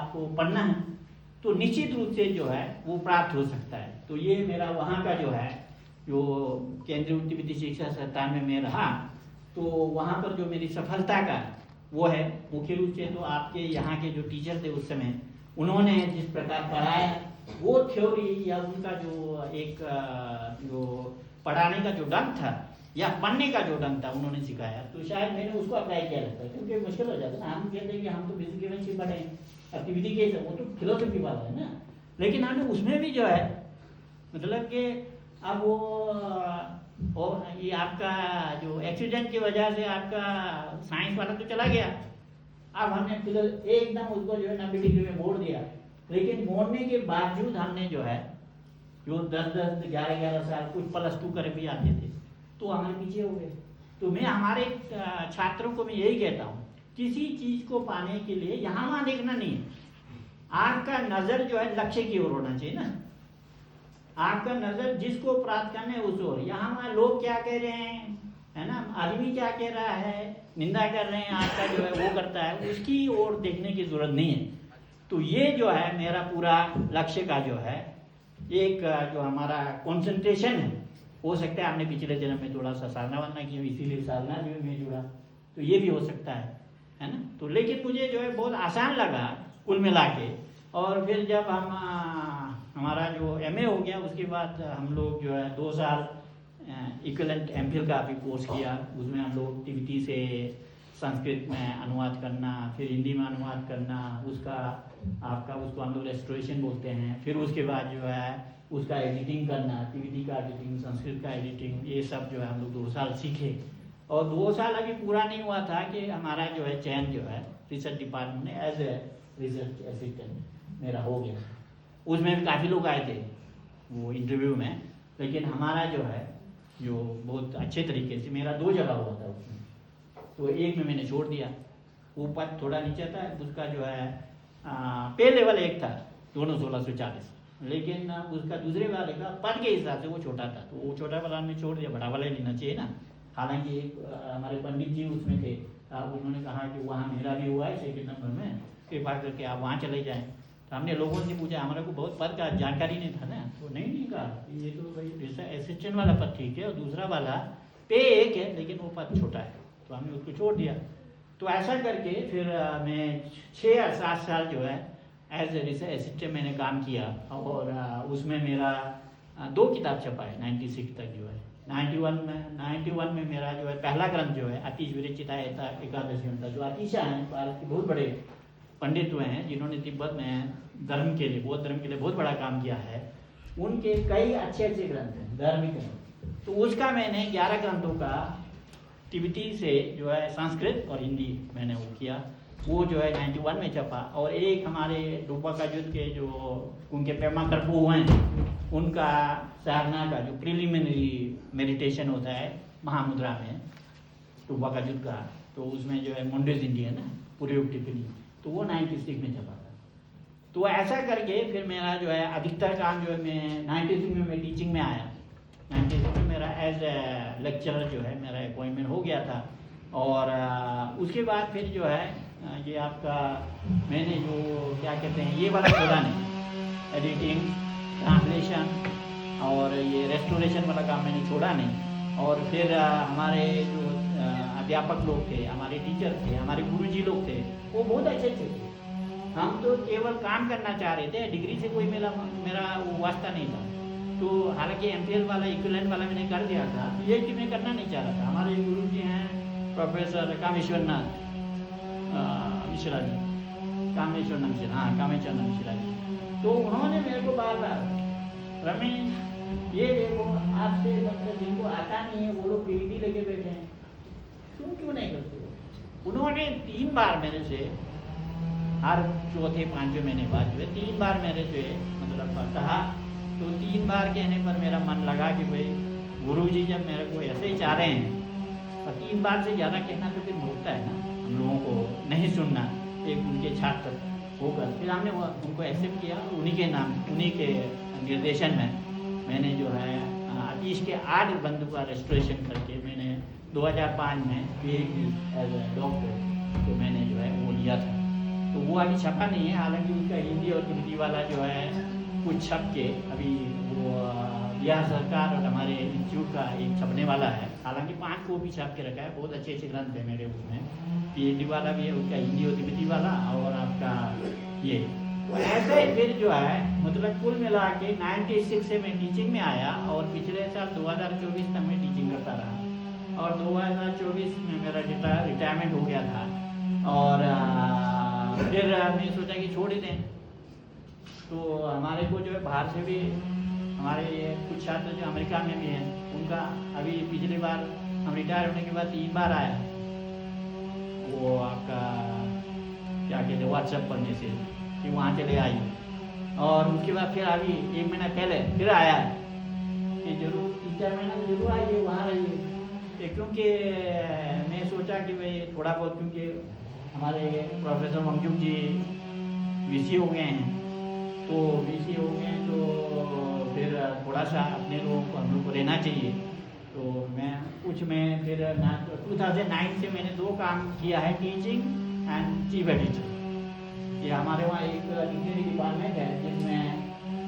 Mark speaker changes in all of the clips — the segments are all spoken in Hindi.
Speaker 1: आपको पढ़ना है तो निश्चित रूप से जो है वो प्राप्त हो सकता है। तो ये मेरा वहाँ का जो है, जो केंद्रीय उच्च विधि शिक्षा संस्थान में मैं रहा, तो वहाँ पर जो मेरी सफलता का वो है मुख्य रूप से तो आपके यहाँ के जो टीचर थे उस समय, उन्होंने जिस प्रकार पढ़ाया वो थ्योरी या उनका जो एक जो पढ़ाने का जो ढंग था या पढ़ने का जो ढंग था उन्होंने सिखाया, तो शायद मैंने उसको अप्लाई किया लगता है। क्योंकि मुश्किल हो जाता है ना, हम कहते हैं कि हम तो बेसिक केमिस्ट्री पढ़े, एक्टिविटी के वो तो फिलोसफी वाला है ना, लेकिन हमने उसमें भी जो है मतलब कि अब वो ये आपका जो एक्सीडेंट की वजह से आपका साइंस वाला तो चला गया, अब हमने एकदम उसको जो है 90 डिग्री में मोड़ दिया, लेकिन मोड़ने के बावजूद हमने जो है जो 10-10, 11-11 साल कुछ +2 करे भी आते थे तो हमारे पीछे हो गए। तो मैं हमारे छात्रों को मैं यही कहता हूँ, किसी चीज को पाने के लिए यहाँ वहाँ देखना नहीं है, आपका नजर जो है लक्ष्य की ओर होना चाहिए ना, आपका नजर जिसको प्राप्त करना है उस ओर। यहाँ वहाँ लोग क्या कह रहे हैं, है ना, आदमी क्या कह रहा है, निंदा कर रहे हैं, आपका जो है वो करता है, उसकी ओर देखने की जरूरत नहीं है। तो ये जो है मेरा पूरा लक्ष्य का जो है एक जो हमारा कंसंट्रेशन है, हो सकता है आपने पिछले जन्म में थोड़ा सा साधना वाधना किया इसीलिए साधना में जुड़ा, तो ये भी हो सकता है ना। तो लेकिन मुझे जो है बहुत आसान लगा कुल मिला के। और फिर जब हम हमारा जो MA हो गया उसके बाद हम लोग जो है 2 साल इक्विवेलेंट MPhil का भी कोर्स किया, उसमें हम लोग टीवीटी से संस्कृत में अनुवाद करना, फिर हिंदी में अनुवाद करना, उसका आपका उसको हम लोग रेस्टोरेशन बोलते हैं, फिर उसके बाद जो है उसका एडिटिंग करना, टीवीटी का एडिटिंग, संस्कृत का एडिटिंग, ये सब जो है हम लोग 2 साल सीखे। और 2 साल अभी पूरा नहीं हुआ था कि हमारा जो है चयन जो है रिसर्च डिपार्टमेंट में एज ए रिसर्च असिस्टेंट मेरा हो गया। उसमें भी काफ़ी लोग आए थे वो इंटरव्यू में, लेकिन हमारा जो है जो बहुत अच्छे तरीके से, मेरा 2 जगह हुआ था उसमें, तो एक में मैंने छोड़ दिया, वो पद थोड़ा नीचे था, उसका जो है पे लेवल 1 था, दोनों 1640, लेकिन उसका दूसरे वाले का पद के हिसाब से वो छोटा था, तो वो छोटा वाला हमने छोड़ दिया, बड़ा वाला ही लेना चाहिए ना। हालांकि हमारे पंडित जी उसमें थे, उन्होंने कहा कि वहाँ मेरा भी हुआ है 2 नंबर में, कृपा करके आप वहाँ चले जाएँ। तो हमने लोगों से पूछा, हमारे को बहुत पद का जानकारी नहीं था ना, तो नहीं कहा ये तो भाई रिसर्च असिस्टेंट वाला पद ठीक है और दूसरा वाला पे 1 है लेकिन वो पद छोटा है, तो हमने उसको छोड़ दिया। तो ऐसा करके फिर मैं 6 या 7 साल जो है एज ए रिसर्च असिस्टेंट मैंने काम किया, और उसमें मेरा 2 किताब छपा है 96 तक जो है। 91 में मेरा जो है पहला ग्रंथ जो है अतीश विरचिता एकादशी था, जो अतीशा हैं भारत के बहुत बड़े पंडित हुए हैं जिन्होंने तिब्बत में धर्म के लिए, बौद्ध धर्म के लिए बहुत बड़ा काम किया है, उनके कई अच्छे ग्रंथ हैं धार्मिक ग्रंथ। तो उसका मैंने 11 ग्रंथों का टीवीटी से जो है संस्कृत और हिंदी मैंने वो किया, वो जो है 91 में छपा। और एक हमारे डोपा का युद्ध के जो उनके पेमा करपू हुए हैं, उनका साधना का जो प्रिलिमिनरी मेडिटेशन होता है महामुद्रा में डोपा का युद्ध का, तो उसमें जो है मुंडेज इंडिया ना पूरी टिप्पणी, तो वो 96 में छपा था। तो ऐसा करके फिर मेरा जो है अधिकतर काम जो है मैं 96 में मैं टीचिंग में आया, 96 में मेरा एज ए लेक्चरर जो है मेरा अपॉइंटमेंट हो गया था। और उसके बाद फिर जो है ये आपका मैंने जो क्या कहते हैं ये वाला छोड़ा नहीं, एडिटिंग, ट्रांसलेशन और ये रेस्टोरेशन वाला काम मैंने छोड़ा नहीं। और फिर हमारे जो अध्यापक लोग थे, हमारे टीचर थे, हमारे गुरुजी लोग थे, वो बहुत अच्छे थे। हम तो केवल काम करना चाह रहे थे, डिग्री से कोई मेरा वो वास्ता नहीं था। तो हालांकि MPhil वाला इक्विवेलेंट वाला मैंने कर दिया था, PhD में करना नहीं चाह रहा था। हमारे गुरुजी हैं प्रोफेसर कामेश्वरनाथ मिश्रा जी, कामेश्वरनाथ मिश्रा, हाँ कामेश्वरनाथ मिश्रा जी, तो उन्होंने मेरे को बार रमेश ये देखो आपसे मतलब जिनको आता नहीं है वो लोग PhD लेके बैठे हैं, तुम क्यों नहीं करते हो। उन्होंने 3 बार मेरे से, हर 4-5 महीने बाद जो है 3 बार मेरे से मतलब कहा। तो 3 बार कहने पर मेरा मन लगा कि भाई गुरुजी जब मेरे को ऐसे ही चाह रहे हैं, और 3 बार से ज़्यादा कहना तो फिर होता है ना, हम लोगों को नहीं सुनना, एक उनके छात्र होकर फिर हमने उनको एक्सेप्ट किया। उन्हीं के निर्देशन में मैंने जो है अतीश के 8 बंधु का रेस्टोरेशन करके मैंने 2005 में PhD एज ए डॉक्टर तो मैंने जो है वो लिया था। तो तो वो अभी छपा नहीं है, हालांकि उसका हिंदी और तिब्बती वाला जो है कुछ छप के अभी वो बिहार सरकार और हमारे इंस्टीट्यूट का एक छपने वाला है। हालांकि 5 कॉपी छाप के रखा है, बहुत अच्छे अच्छे ग्रंथ है मेरे उसमें, पीएचडी वाला भी है उसका, हिंदी और तिब्बती वाला, और आपका ये। तो ऐसे फिर जो है मतलब कुल मिला के 96 से मैं टीचिंग में आया, और पिछले साल 2024 तक मैं टीचिंग करता रहा, और 2024 में मेरा रिटायरमेंट हो गया था। और फिर मैंने सोचा कि छोड़ ही दें। तो हमारे को जो है बाहर से भी हमारे कुछ छात्र जो अमेरिका में भी हैं, उनका अभी पिछली बार हम रिटायर होने के बाद 3 बार आया, वो आपका क्या कहते हैं व्हाट्सएप पढ़ने से कि वहाँ चले आइए, और उसके बाद फिर अभी 1 महीना पहले फिर आया कि जरूर 3-4 महीना तो जरूर आइए, वहाँ रहिए। क्योंकि मैं सोचा कि भाई थोड़ा बहुत, क्योंकि हमारे प्रोफेसर मंजूर जी वीसी हो गए हैं, तो वीसी हो गए हैं तो फिर थोड़ा सा अपने लोगों को हम लोग को रहना चाहिए। तो मैं फिर 2009 से मैंने 2 काम किया है, टीचिंग एंड चीफ एडिटर। ये हमारे वहाँ एक डिक्शनरी डिपार्टमेंट है जिसमें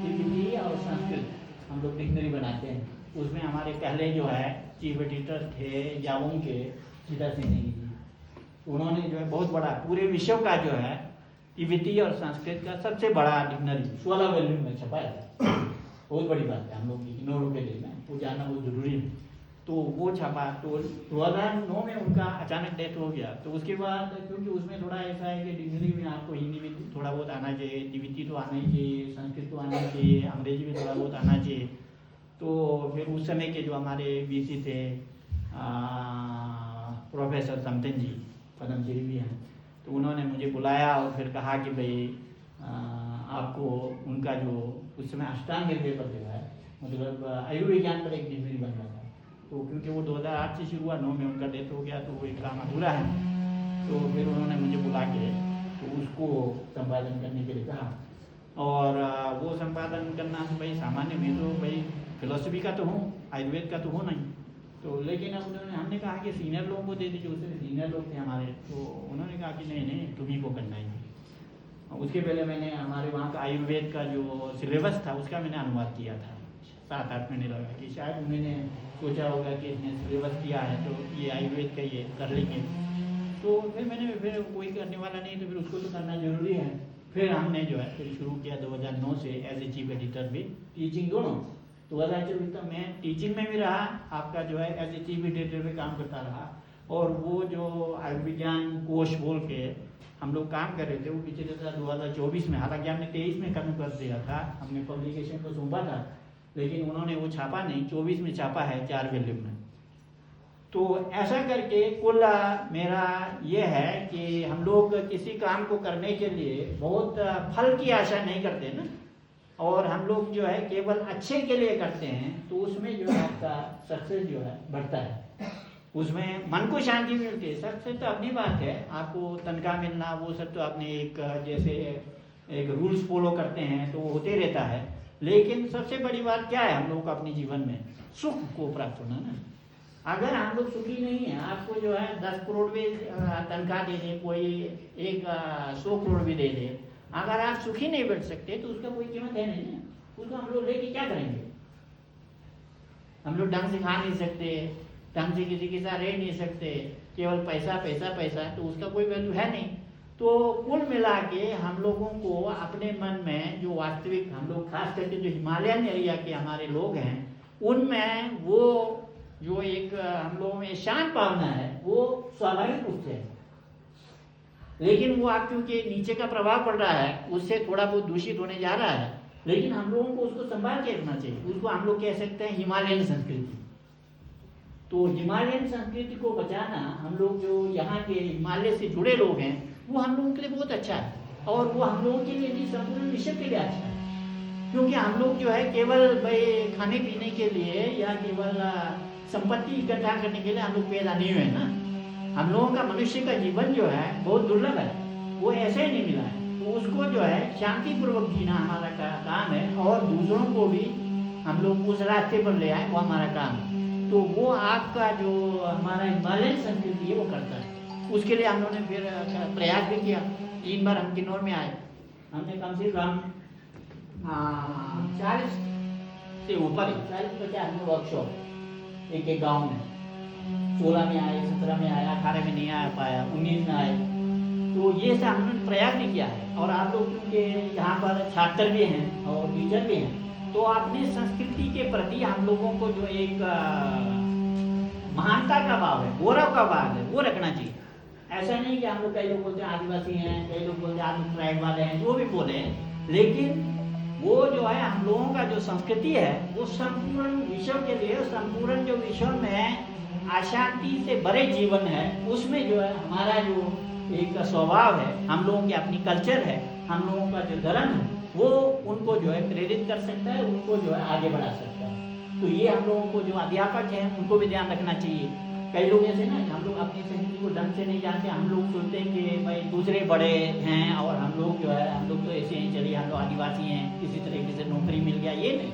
Speaker 1: तिब्बती और संस्कृत हम लोग डिक्शनरी बनाते हैं। उसमें हमारे पहले जो है चीफ एडिटर थे यावोंग के सीता सिंह जी, उन्होंने जो है बहुत बड़ा पूरे विश्व का जो है तिब्बती और संस्कृत का सबसे बड़ा डिक्शनरी 16 वॉल्यूम में छपाया था। बहुत बड़ी बात है हम लोग की इग्नोर के लिए, वो जानना बहुत जरूरी है। तो वो छपा, तो 2009 में उनका अचानक डेथ हो गया। तो उसके बाद क्योंकि उसमें थोड़ा ऐसा है कि डिक्शनरी में आपको हिंदी भी थोड़ा बहुत आना चाहिए, तिब्बती तो आना ही चाहिए, संस्कृत तो आना चाहिए, अंग्रेजी भी थोड़ा बहुत आना चाहिए। तो फिर उस समय के जो हमारे वीसी थे प्रोफेसर समतन जी, पद्मश्री भी हैं, तो उन्होंने मुझे बुलाया और फिर कहा कि भाई आपको उनका जो उस समय अष्टांग हृदय पर जो है मतलब आयुर्विज्ञान पर एक डिग्री बन रहा था। तो क्योंकि वो 2008 से शुरू हुआ, 9 में उनका डेथ हो गया, तो वो एक काम अधूरा है। तो फिर उन्होंने मुझे बुला के तो उसको संपादन करने के लिए कहा, और वो संपादन करना तो भाई सामान्य, मैं तो भाई फिलोसफी का तो हूँ, आयुर्वेद का तो हूँ नहीं। तो लेकिन अब हमने कहा कि सीनियर लोगों को दे दीजिए, उससे सीनियर लोग थे हमारे, तो उन्होंने कहा कि नहीं तुम्ही को करना ही। उसके पहले मैंने हमारे वहाँ का आयुर्वेद का जो सिलेबस था उसका मैंने अनुवाद किया था, 7-8 महीने लगा कि शायद उन्होंने सोचा होगा कि इसने सिलेबस किया है तो ये आयुर्वेद का ये कर लेंगे। तो फिर कोई करने वाला नहीं, तो फिर उसको तो करना जरूरी है। फिर हमने जो है फिर शुरू किया 2009 से एज ए चीफ एडिटर भी, टीचिंग दोनों। 2024 तक मैं टीचिंग में भी रहा, आपका जो है एज ए चीफ एडिटर में काम करता रहा। और वो जो आयुर्विज्ञान कोश बोल के हम लोग काम कर रहे थे, वो पिछले साल 2024 में, हालांकि हमने 23 में खत्म कर दिया था, हमने पब्लिकेशन को सौंपा था, लेकिन उन्होंने वो छापा नहीं, 24 में छापा है 4 वॉल्यूम में। तो ऐसा करके कुल मेरा ये है कि हम लोग किसी काम को करने के लिए बहुत फल की आशा नहीं करते ना, और हम लोग जो है केवल अच्छे के लिए करते हैं, तो उसमें जो है आपका सक्सेस जो है बढ़ता है, उसमें मन को शांति मिलती है। सक्सेस तो अपनी बात है, आपको तनख्वाह मिलना वो सब तो आपने एक जैसे एक रूल्स फॉलो करते हैं तो वो होते रहता है, लेकिन सबसे बड़ी बात क्या है हम लोग को अपने जीवन में सुख को प्राप्त होना ना। अगर हम लोग सुखी नहीं है, आपको जो है 10 करोड़ भी तनख्वाह दे दे, कोई 100 करोड़ भी दे दे, अगर आप सुखी नहीं बैठ सकते तो उसका कोई कीमत है नहीं है। उसको हम लोग लेके क्या करेंगे? हम लोग ढंग से खा नहीं सकते, ढंग से किसी के साथ रह नहीं सकते, केवल पैसा पैसा पैसा, तो उसका कोई वैल्यू है नहीं। तो कुल मिला के हम लोगों को अपने मन में जो वास्तविक, हम लोग खास करके जो हिमालयन एरिया के हमारे लोग हैं, उनमें वो जो एक हम लोगों में शांत भावना है वो स्वाभाविक रूप से है, लेकिन वो आप क्योंकि नीचे का प्रभाव पड़ रहा है उससे थोड़ा बहुत दूषित होने जा रहा है, लेकिन हम लोगों को उसको संभाल के रखना चाहिए। उसको हम लोग कह सकते हैं हिमालयन संस्कृति। तो हिमालयन संस्कृति को बचाना, हम लोग जो यहाँ के हिमालय से जुड़े लोग हैं, वो हम लोगों के लिए बहुत अच्छा है, और वो हम लोगों के लिए भी संपूर्ण विश्व के लिए अच्छा है। क्योंकि हम लोग जो है केवल भाई खाने पीने के लिए या केवल संपत्ति इकट्ठा करने के लिए हम लोग पैदा नहीं हुए ना। हम लोगों का मनुष्य का जीवन जो है बहुत दुर्लभ है, वो ऐसे ही नहीं मिला है। तो उसको जो है शांतिपूर्वक जीना हमारा काम है, और दूसरों को भी हम लोग उस रास्ते पर ले आए, वो हमारा काम है। तो वो आपका जो हमारा हिमालयन संस्कृति है वो करता है, उसके लिए हम लोगों ने फिर प्रयास भी किया। 3 बार हम किन्नौर में आए, हमने कम से कम 40 से ऊपर ही 40-50 में वर्कशॉप एक एक गांव में, 16 में आए, 17 में आए, 18 में नहीं आ पाया, 19 में आए। तो ये सब हमने प्रयास भी किया है। और आप लोग क्योंकि यहाँ पर छात्र भी हैं और टीचर भी हैं, तो अपनी संस्कृति के प्रति हम लोगों को जो एक महानता का भाव है, गौरव का भाव है, वो रखना चाहिए। ऐसा नहीं कि हम लोग, कई लोग बोलते हैं आदिवासी हैं, कई लोग बोलते हैं आप ट्राइब वाले हैं, जो भी बोले, लेकिन वो जो है हम लोगों का जो संस्कृति है वो संपूर्ण विश्व के लिए, संपूर्ण जो विश्व में अशांति से भरे जीवन है उसमें जो है हमारा जो एक स्वभाव है, हम लोगों की अपनी कल्चर है, हम लोगों का जो धर्म है, वो उनको जो है प्रेरित कर सकता है, उनको जो है आगे बढ़ा सकता है। तो ये हम लोगों को जो अध्यापक हैं उनको भी ध्यान रखना चाहिए। कई लोग ऐसे ना, हम लोग अपनी संस्कृति को ढंग से नहीं जानते, हम लोग सोचते हैं कि भाई दूसरे बड़े हैं और हम लोग जो है, हम लोग तो ऐसे ही चलिए, हम लोग आदिवासी हैं, किसी तरीके से नौकरी मिल गया, ये नहीं।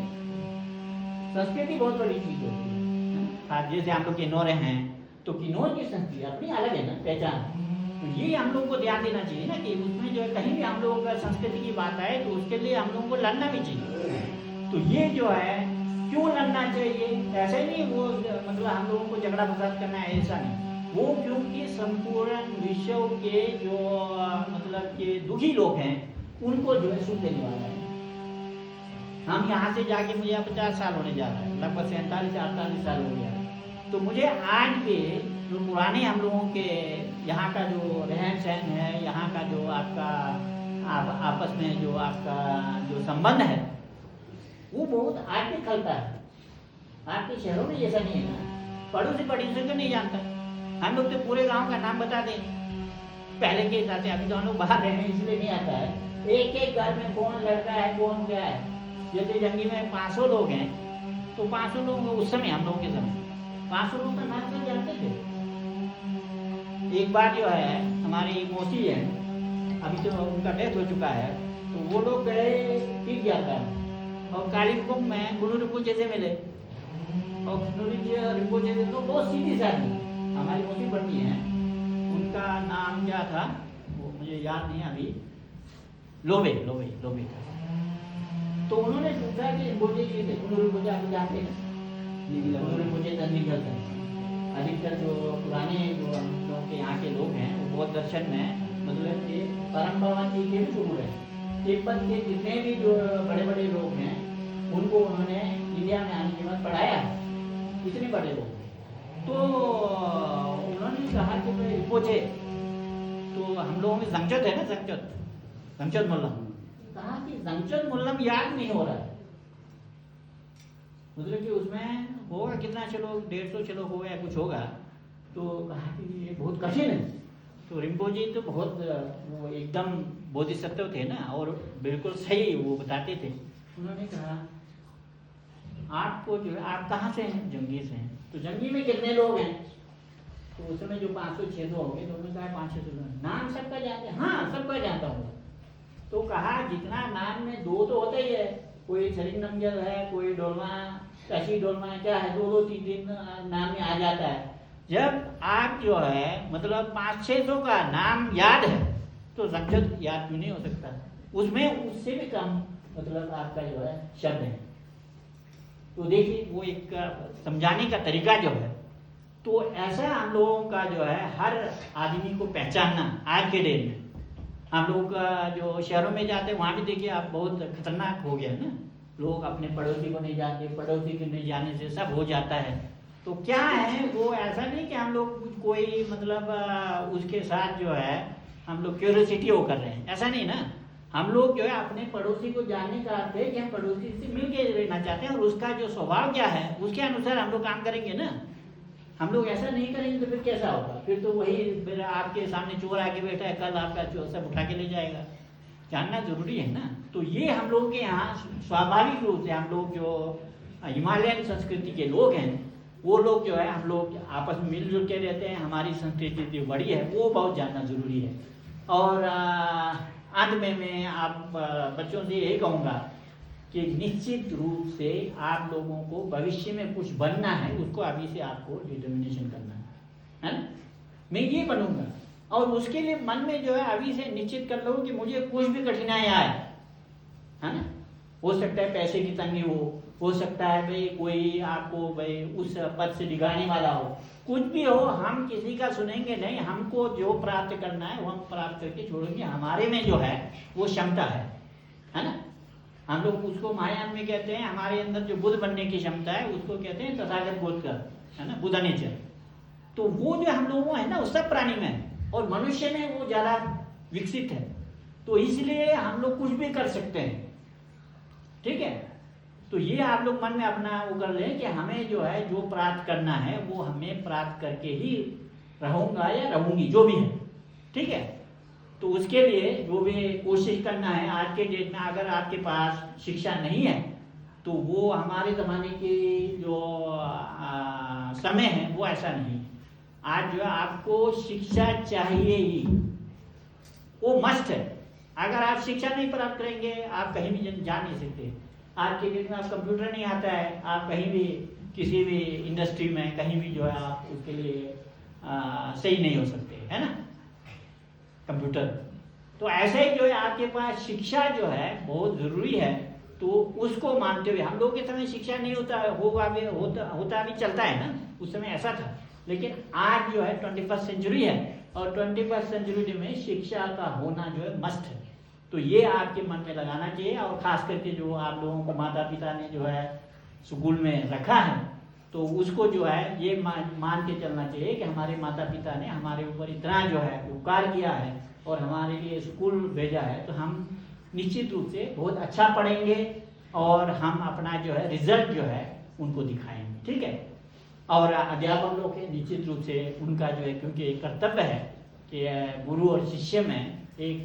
Speaker 1: संस्कृति बहुत बड़ी चीज होती है। जैसे हम लोग किन्नौर हैं, तो किन्नौर की संस्कृति अपनी अलग है ना, पहचान। तो ये हम लोगों को ध्यान देना चाहिए ना कि उसमें जो है कहीं भी हम लोगों का संस्कृति की बात आए तो उसके लिए हम लोगों को लड़ना भी चाहिए। तो ये जो है क्यों लड़ना चाहिए, ऐसे नहीं वो मतलब हम लोगों को झगड़ा फसाद करना है, ऐसा नहीं। वो क्योंकि संपूर्ण विश्व के जो मतलब के दुखी लोग हैं उनको जो है सुख देने वाला है। हम यहाँ से जाके, मुझे 50 साल होने जा रहा है, लगभग 47 से 48 साल हो गया है। तो मुझे आज भी जो पुराने हम लोगों के यहाँ का जो रहन सहन है, यहाँ का जो आपका आपस में जो आपका जो संबंध है वो बहुत आज भी खलता है। आपके शहरों में जैसा नहीं है ना, पड़ोसी को नहीं जानता। हम लोग तो पूरे गांव का नाम बता दें पहले के हिसाब से, अभी तो हम लोग बाहर रहे हैं इसलिए नहीं आता है। एक एक घर में कौन लड़का है, कौन क्या है। जैसे जंगी में 500 लोग हैं, तो 500 लोग उस समय, हम लोगों के समय 500 लोग का नाम सब जानते थे। एक बार जो है हमारी मौसी है, अभी तो उनका डेथ हो चुका है, तो वो लोग गए पीक जाता है और कालिम्पोंग में गुरु रिपोचे से मिले। और गुरु रिपोचे से तो बहुत सीधी साधी हमारी मौसी बनती है, उनका नाम क्या था वो मुझे याद नहीं अभी, लोबे था। तो उन्होंने पूछा कि रिपोचे जी थे, गुरु रिपोचे आप जानते हैं, गुरु रिपोचे चंडीगढ़ से। अधिकतर जो पुराने जो हम लोगों के यहाँ के लोग हैं वो बौद्ध दर्शन में मतलब कि परम भगवान जी के भी गुरु है। तिब्बत के जितने भी जो बड़े बड़े लोग हैं उनको उन्होंने इंडिया में आने के बाद पढ़ाया, इतने बड़े लोग। तो उन्होंने कहा कि भाई रिपोचे, तो हम लोगों में जंगचोत है ना, जंगचोत मुल्लम, कहा कि जंगचोत मुल्लम याद नहीं हो रहा है, मतलब कि उसमें होगा कितना, चलो 150 चलो हो गया, कुछ होगा। तो कहा कि ये बहुत कठिन है। तो रिम्पोजी तो बहुत वो एकदम बोधिसत्व थे ना, और बिल्कुल सही वो बताते थे। उन्होंने कहा आपको जो है, आप कहाँ से हैं? जंगी से हैं। तो जंगी में कितने लोग हैं? तो उस समय जो 500-600 हो गए, तो उन्होंने कहा 500 नाम सबका जानते हैं? हाँ सबका जानता हूँ। तो कहा जितना नाम में 2 तो होता ही है, कोई शरीर नमजल है, कोई डोलमा कशी डोलमा क्या है, 2-2 3 नाम में आ जाता है। जब आप जो है मतलब 500-600 का नाम याद है तो जंगचोत याद भी नहीं हो सकता, उसमें उससे भी कम मतलब आपका जो है शब्द है। तो देखिए वो एक समझाने का तरीका जो है, तो ऐसा हम लोगों का जो है हर आदमी को पहचानना आज के डेट में। हम लोग जो शहरों में जाते हैं वहाँ भी देखिए आप बहुत खतरनाक हो गया ना, लोग अपने पड़ोसी को नहीं जानते, पड़ोसी के नहीं जाने से सब हो जाता है। तो क्या है वो, ऐसा नहीं कि हम लोग कोई मतलब उसके साथ जो है हम लोग क्यूरियोसिटी वो कर रहे हैं, ऐसा नहीं ना। हम लोग जो है अपने पड़ोसी को जानने का अर्थ है कि हम पड़ोसी से मिल के रहना चाहते हैं और उसका जो स्वभाव क्या है उसके अनुसार हम लोग काम करेंगे ना। हम लोग ऐसा नहीं करेंगे तो फिर कैसा होगा? फिर तो वही फिर आपके सामने चोर आके बैठा है, कल आपका चोर सब उठा के ले जाएगा। जानना जरूरी है ना। तो ये हम लोग के यहाँ स्वाभाविक रूप से हम लोग जो हिमालयन संस्कृति के लोग हैं वो लोग जो है हम लोग आपस में मिलजुल के रहते हैं। हमारी संस्कृति जो बड़ी है वो बहुत जानना जरूरी है। और अंत में मैं आप बच्चों से यही कहूँगा कि निश्चित रूप से आप लोगों को भविष्य में कुछ बनना है, उसको अभी से आपको डिटर्मिनेशन करना है ना। मैं ये बनूंगा, और उसके लिए मन में जो है अभी से निश्चित कर लो कि मुझे कुछ भी कठिनाई आए, है ना, हो सकता है पैसे की तंगी हो सकता है भाई कोई आपको भाई उस पद से डिगाने वाला हो, कुछ भी हो, हम किसी का सुनेंगे नहीं। हमको जो प्राप्त करना है वो हम प्राप्त करके छोड़ेंगे। हमारे में जो है वो क्षमता है ना। हम लोग उसको महायान में कहते हैं, हमारे अंदर जो बुद्ध बनने की क्षमता है उसको कहते हैं तथागत बोध कर, है ना, बुद्ध नेचर। तो वो जो हम लोगों है ना वो सब प्राणी में है और मनुष्य में वो ज्यादा विकसित है। तो इसलिए हम लोग कुछ भी कर सकते हैं, ठीक है। तो ये आप लोग मन में अपना वो कर लें कि हमें जो है जो प्राप्त करना है वो हमें प्राप्त करके ही रहूंगा या रहूंगी, जो भी है, ठीक है। तो उसके लिए जो भी कोशिश करना है, आज के डेट में अगर आपके पास शिक्षा नहीं है तो वो हमारे ज़माने की जो समय है वो ऐसा नहीं। आज जो है आपको शिक्षा चाहिए ही, वो मस्ट है। अगर आप शिक्षा नहीं प्राप्त करेंगे आप कहीं भी जा नहीं सकते। आज के डेट में आप कंप्यूटर नहीं आता है, आप कहीं भी किसी भी इंडस्ट्री में कहीं भी जो है आप उसके लिए सही नहीं हो सकते, है ना, कंप्यूटर। तो ऐसे ही जो है आपके पास शिक्षा जो है बहुत जरूरी है। तो उसको मानते हुए हम लोग के समय शिक्षा नहीं होता होता भी चलता है ना, उस समय ऐसा था। लेकिन आज जो है 21st सेंचुरी है और 21st सेंचुरी में शिक्षा का होना जो है मस्ट है। तो ये आपके मन में लगाना चाहिए। और खास करके जो आप लोगों को माता पिता ने जो है स्कूल में रखा है तो उसको जो है ये मान के चलना चाहिए कि हमारे माता पिता ने हमारे ऊपर इतना जो है उपकार किया है और हमारे लिए स्कूल भेजा है, तो हम निश्चित रूप से बहुत अच्छा पढ़ेंगे और हम अपना जो है रिजल्ट जो है उनको दिखाएंगे, ठीक है। और अध्यापक लोग के निश्चित रूप से उनका जो है, क्योंकि एक कर्तव्य है कि गुरु और शिष्य में एक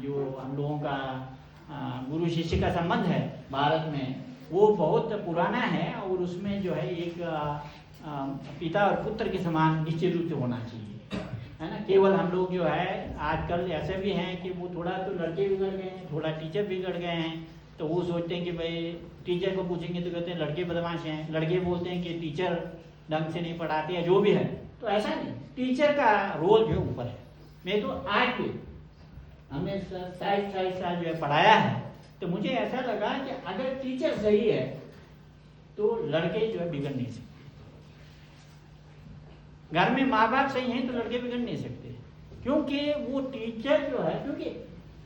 Speaker 1: जो हम लोगों का गुरु शिष्य का संबंध है भारत में वो बहुत पुराना है और उसमें जो है एक पिता और पुत्र के समान निश्चित रूप से होना चाहिए, है ना। केवल हम लोग जो है आजकल ऐसे भी हैं कि वो थोड़ा तो लड़के बिगड़ गए हैं, थोड़ा टीचर बिगड़ गए हैं। तो वो सोचते हैं कि भाई टीचर को पूछेंगे तो कहते हैं लड़के बदमाश हैं, लड़के बोलते हैं कि टीचर ढंग से नहीं पढ़ाते हैं, जो भी है। तो ऐसा नहीं, टीचर का रोल जो ऊपर है। मैं तो आज भी हमने 27 साल जो है पढ़ाया है, तो मुझे ऐसा लगा कि अगर टीचर सही है तो लड़के जो है बिगड़ नहीं सकते। घर में माँ बाप सही हैं तो लड़के बिगड़ नहीं सकते, क्योंकि वो टीचर जो है, क्योंकि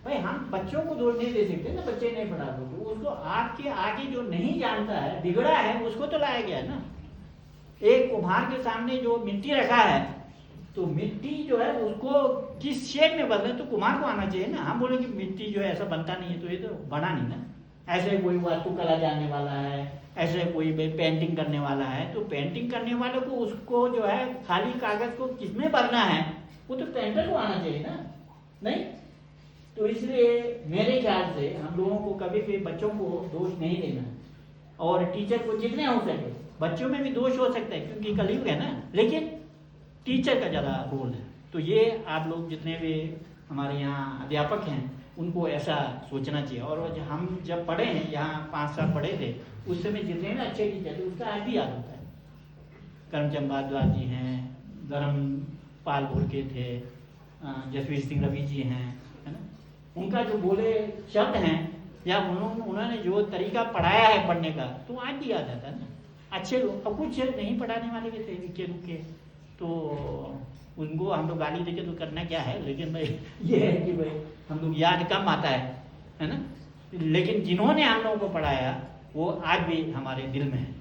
Speaker 1: भाई हम बच्चों को दोष नहीं दे सकते ना, बच्चे नहीं पढ़ा तो उसको आपके आगे जो नहीं जानता है, बिगड़ा है, उसको तो लाया गया ना। एक कुम्हार के सामने जो मिट्टी रखा है तो मिट्टी जो है उसको किस शेप में बदले तो कुम्हार को आना चाहिए ना। हम बोले कि मिट्टी जो है ऐसा बनता नहीं है तो ये तो बना नहीं ना। ऐसे कोई वास्तुकला जानने वाला है, ऐसे कोई पेंटिंग करने वाला है, तो पेंटिंग करने वाले को उसको जो है खाली कागज को किसमें भरना है वो तो पेंटर को आना चाहिए ना, नहीं। तो इसलिए मेरे ख्याल से हम लोगों को कभी भी बच्चों को दोष नहीं देना, और टीचर को जितने हो सके, बच्चों में भी दोष हो सकता है क्योंकि कलयुग है ना, लेकिन टीचर का ज़्यादा रोल है। तो ये आप लोग जितने भी हमारे यहाँ अध्यापक हैं उनको ऐसा सोचना चाहिए। और हम जब पढ़े हैं यहाँ 5 साल पढ़े थे, उस समय जितने भी अच्छे टीचर थे उसका आज भी याद होता है। करमचंद भारद्वाज जी हैं, धर्मपाल भोलके थे, जसवीर सिंह रवि जी हैं, है ना। उनका जो बोले शब्द हैं या उन्होंने जो तरीका पढ़ाया है पढ़ने का, तो आज भी याद आता है ना। अच्छे लोग, और कुछ नहीं पढ़ाने वाले भी थे रुके रुके, तो उनको हम लोग गाली देके तो करना क्या है। लेकिन भाई ये है कि भाई हम लोग याद कम आता है ना। लेकिन जिन्होंने हम लोगों को पढ़ाया वो आज भी हमारे दिल में है।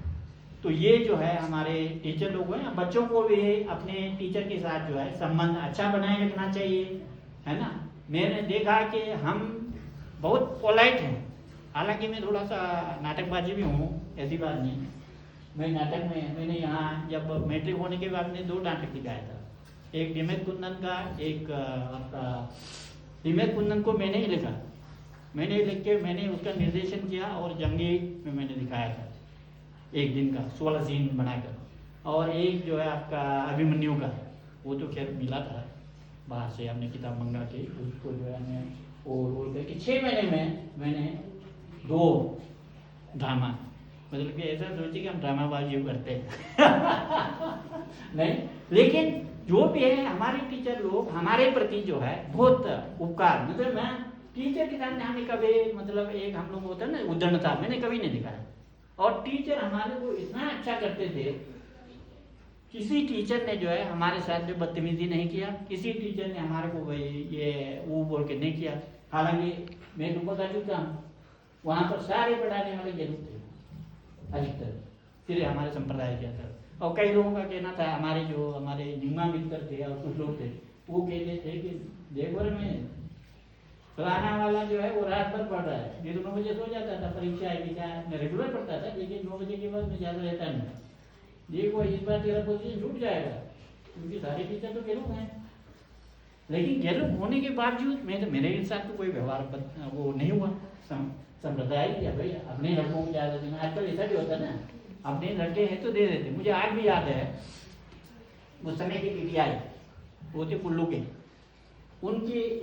Speaker 1: तो ये जो है हमारे टीचर लोग हैं, बच्चों को भी अपने टीचर के साथ जो है संबंध अच्छा बनाए रखना चाहिए, है ना। मैंने देखा कि हम बहुत पोलाइट हैं, हालांकि मैं थोड़ा सा नाटकबाजी भी हूँ, ऐसी बात नहीं। मैं नाटक में मैंने यहाँ जब मैट्रिक होने के बाद मैंने 2 नाटक दिखाया था, एक डिमेत कुंदन का, एक आपका डिमेत कुंदन को मैंने ही लिखा, मैंने लिख के मैंने उसका निर्देशन किया और जंगी में मैंने दिखाया था एक दिन का 16 सीन बनाकर। और एक जो है आपका अभिमन्यु का, वो तो खैर मिला था बाहर से, हमने किताब मंगा के उसको जो है हमने वो रोल करके 6 महीने में मैंने 2 ड्रामा, मतलब कि ऐसा सोचिए कि हम ड्रामाबाजी करते हैं नहीं, लेकिन जो भी है हमारे टीचर लोग हमारे प्रति जो है बहुत उपकार, मतलब मैं टीचर के सामने हमें कभी मतलब एक हम लोग होता है ना उद्दंडता, मैंने कभी नहीं दिखाया। और टीचर हमारे को इतना अच्छा करते थे, किसी टीचर ने जो है हमारे साथ जो बदतमीजी नहीं किया, किसी टीचर ने हमारे को भाई ये वो बोल के नहीं किया। हालांकि मैं तुमको बता चुका हूँ, वहां पर सारे पढ़ाने वाले जरूर थे अधिकतर, फिर हमारे संप्रदाय के अंदर। और कई लोगों का कहना था, हमारे जुम्मा मित्र थे और कुछ लोग थे, वो कहते थे कि देखो रे मैं फलाना वाला जो है वो रात भर पढ़ रहा है, मैं तो 9 बजे सो जाता था, परीक्षा है क्या मैं रेगुलर पढ़ता था, लेकिन 9 बजे के बाद मैं ज़्यादा रहता नहीं। देखो इस बार तेरा पोजीशन छूट जाएगा, क्योंकि सारे टीचर तो गेलुक हैं। लेकिन गेलुक होने के बावजूद मेरे साथ तो कोई व्यवहार वो नहीं हुआ। संप्रदाय दिया भाई अपने लड़कों को ज़्यादा देना, आजकल ऐसा भी होता है ना, अपने लड़के हैं तो दे देते। मुझे आज भी याद है उस समय की पीटीआई वो थे कुल्लू के, उनकी